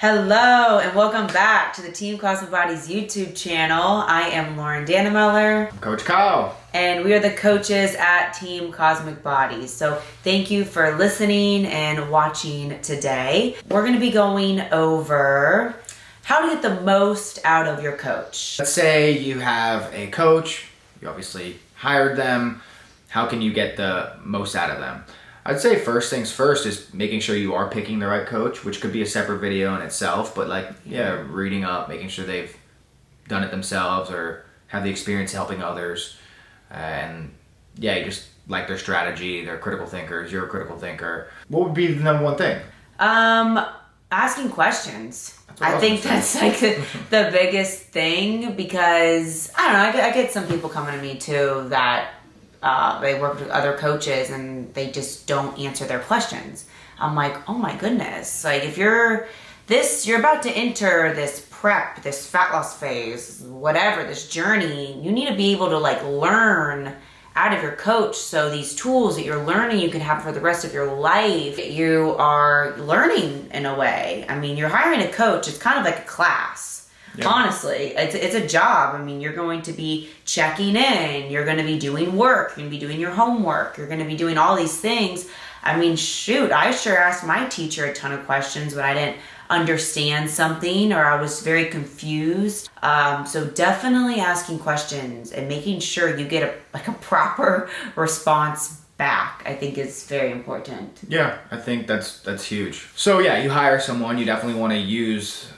Hello and welcome back to the TeamCosmicBodies YouTube channel. I am Lauren Dannemeller. I'm Coach Kyle. And we are the coaches at TeamCosmicBodies. So thank you for listening and watching today. We're going to be going over how to get the most out of your coach. Let's say you have a coach, you obviously hired them. How can you get the most out of them? I'd say first things first is making sure you are picking the right coach, which could be a separate video in itself, but reading up, making sure they've done it themselves or have the experience helping others. You just like their strategy, they're critical thinkers, you're a critical thinker. What would be the number one thing? Asking questions. I think that's like the biggest thing because, I don't know, I get some people coming to me too that they work with other coaches and they just don't answer their questions. I'm like, oh my goodness. Like if you're about to enter this prep, this fat loss phase, whatever, this journey, you need to be able to learn out of your coach. So these tools that you're learning, you can have for the rest of your life. You are learning in a way. I mean, you're hiring a coach. It's kind of like a class. Yeah. Honestly, it's a job. I mean, you're going to be checking in. You're going to be doing work. You're going to be doing your homework. You're going to be doing all these things. I mean, shoot, I sure asked my teacher a ton of questions when I didn't understand something or I was very confused. So definitely asking questions and making sure you get a proper response back, I think is very important. Yeah, I think that's huge. So yeah, you hire someone, you definitely want to use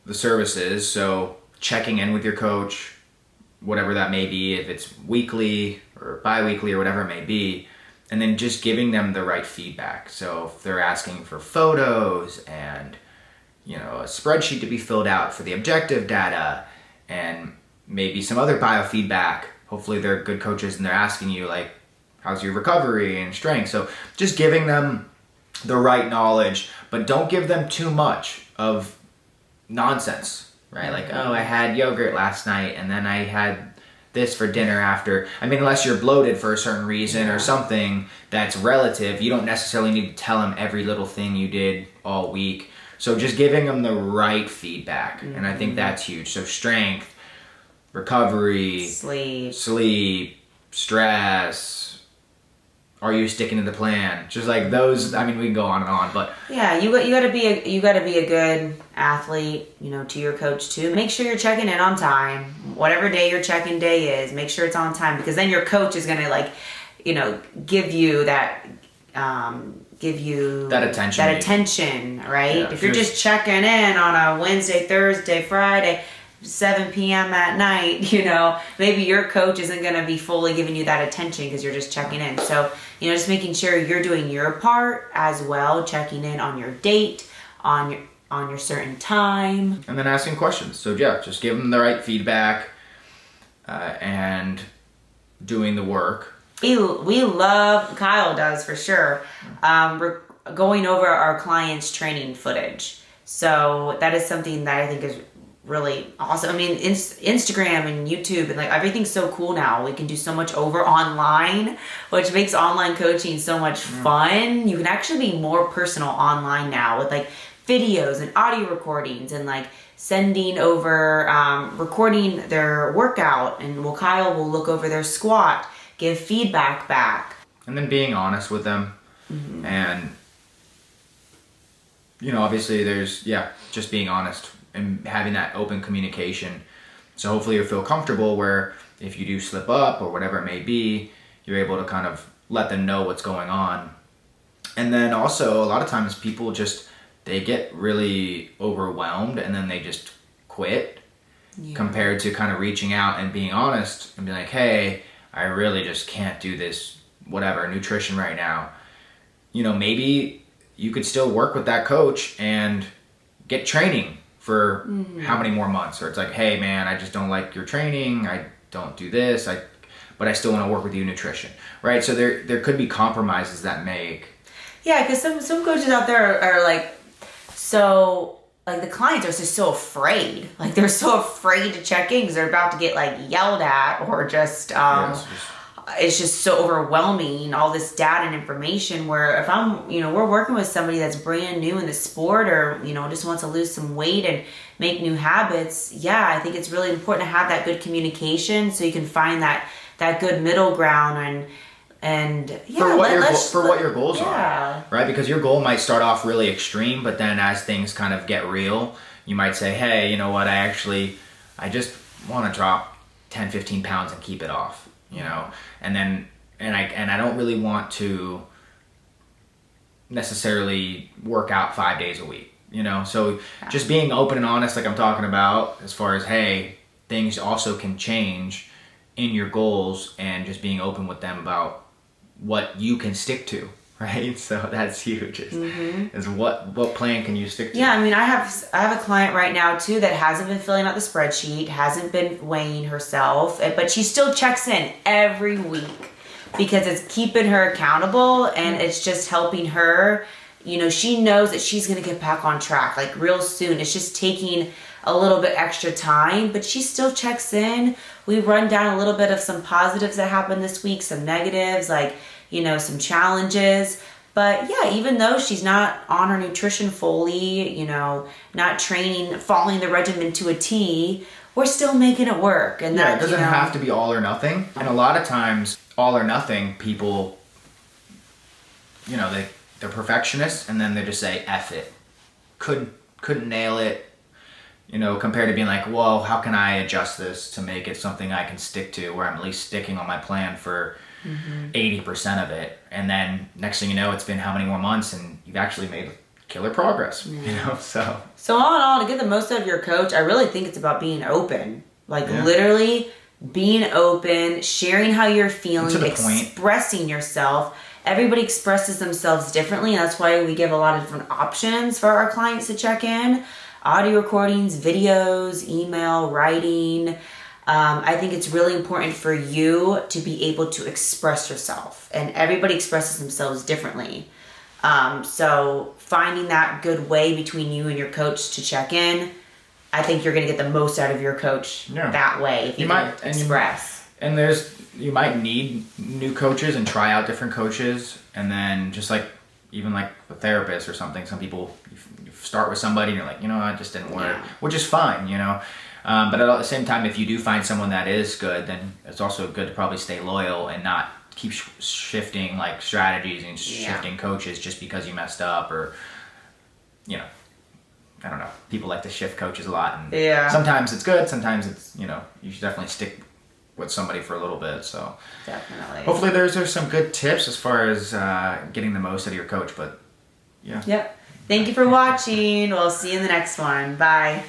the services. So checking in with your coach, whatever that may be, if it's weekly or bi-weekly or whatever it may be, and then just giving them the right feedback. So if they're asking for photos and a spreadsheet to be filled out for the objective data and maybe some other biofeedback, hopefully they're good coaches and they're asking you how's your recovery and strength. So just giving them the right knowledge, but don't give them too much of nonsense, right? Like, oh, I had yogurt last night and then I had this for dinner after. I mean, unless you're bloated for a certain reason or something that's relative, you don't necessarily need to tell them every little thing you did all week. So just giving them the right feedback. And I think that's huge. So strength, recovery, sleep, stress. Are you sticking to the plan? Just like those. I mean, we can go on and on, but yeah, you got to be a good athlete, to your coach too. Make sure you're checking in on time. Whatever day your check-in day is, make sure it's on time because then your coach is gonna give you that attention, right? Yeah, if you're just checking in on a Wednesday, Thursday, Friday, 7 p.m. at night, maybe your coach isn't going to be fully giving you that attention because you're just checking in. So, just making sure you're doing your part as well, checking in on your date, on your certain time. And then asking questions. So yeah, just give them the right feedback and doing the work. We love, Kyle does for sure, we're going over our clients' training footage. So that is something that I think is really awesome. I mean, Instagram and YouTube and everything's so cool now. We can do so much over online, which makes online coaching so much fun. You can actually be more personal online now with videos and audio recordings and sending over, recording their workout, and Kyle will look over their squat, give feedback back. And then being honest with them. And, obviously there's, just being honest and having that open communication. So hopefully you'll feel comfortable where if you do slip up or whatever it may be, you're able to kind of let them know what's going on. And then also a lot of times people they get really overwhelmed and then they just quit compared to kind of reaching out and being honest and be like, hey, I really just can't do this, whatever, nutrition right now. Maybe you could still work with that coach and get training for how many more months? Or it's like, hey man, I just don't like your training. I don't do this. But I still want to work with you nutrition, right? So there could be compromises that make. Yeah, because some coaches out there are the clients are just so afraid. They're so afraid to check in because they're about to get yelled at or just it's just so overwhelming, all this data and information, where if I'm, we're working with somebody that's brand new in the sport, or, just wants to lose some weight and make new habits, I think it's really important to have that good communication so you can find that good middle ground and for what your goals are, right? Because your goal might start off really extreme, but then as things kind of get real, you might say, hey, you know what, I just want to drop 10, 15 pounds and keep it off, and I don't really want to necessarily work out 5 days a week, so just being open and honest, like I'm talking about, as far as, hey, things also can change in your goals, and just being open with them about what you can stick to, right? So that's huge. Is what plan can you stick to? Yeah, I mean, I have a client right now too that hasn't been filling out the spreadsheet, hasn't been weighing herself, but she still checks in every week because it's keeping her accountable, and it's just helping her. She knows that she's going to get back on track like real soon. It's just taking a little bit extra time, but she still checks in. We run down a little bit of some positives that happened this week, some negatives, like, some challenges. But even though she's not on her nutrition fully, not training, following the regimen to a T, we're still making it work. And it doesn't have to be all or nothing. And a lot of times, all or nothing, people, they're perfectionists, and then they just say, F it. Couldn't nail it. Compared to being like, well, how can I adjust this to make it something I can stick to, where I'm at least sticking on my plan for 80% of it. And then next thing you know, it's been how many more months, and you've actually made killer progress, So all in all, to get the most out of your coach, I really think it's about being open. Like literally being open, sharing how you're feeling, expressing yourself. Everybody expresses themselves differently, and that's why we give a lot of different options for our clients to check in. Audio recordings, videos, email, writing. I think it's really important for you to be able to express yourself, and everybody expresses themselves differently. So finding that good way between you and your coach to check in, I think you're going to get the most out of your coach that way if you can express. You might need new coaches and try out different coaches, and then just like even like a therapist or something, some people you start with somebody and you're like, it just didn't work, which is fine, but at the same time, if you do find someone that is good, then it's also good to probably stay loyal and not keep shifting like strategies and shifting coaches just because you messed up, or I don't know, people like to shift coaches a lot, and sometimes it's good, sometimes it's you should definitely stick with somebody for a little bit. So definitely, hopefully there's some good tips as far as getting the most out of your coach. But Thank you for watching. We'll see you in the next one. Bye.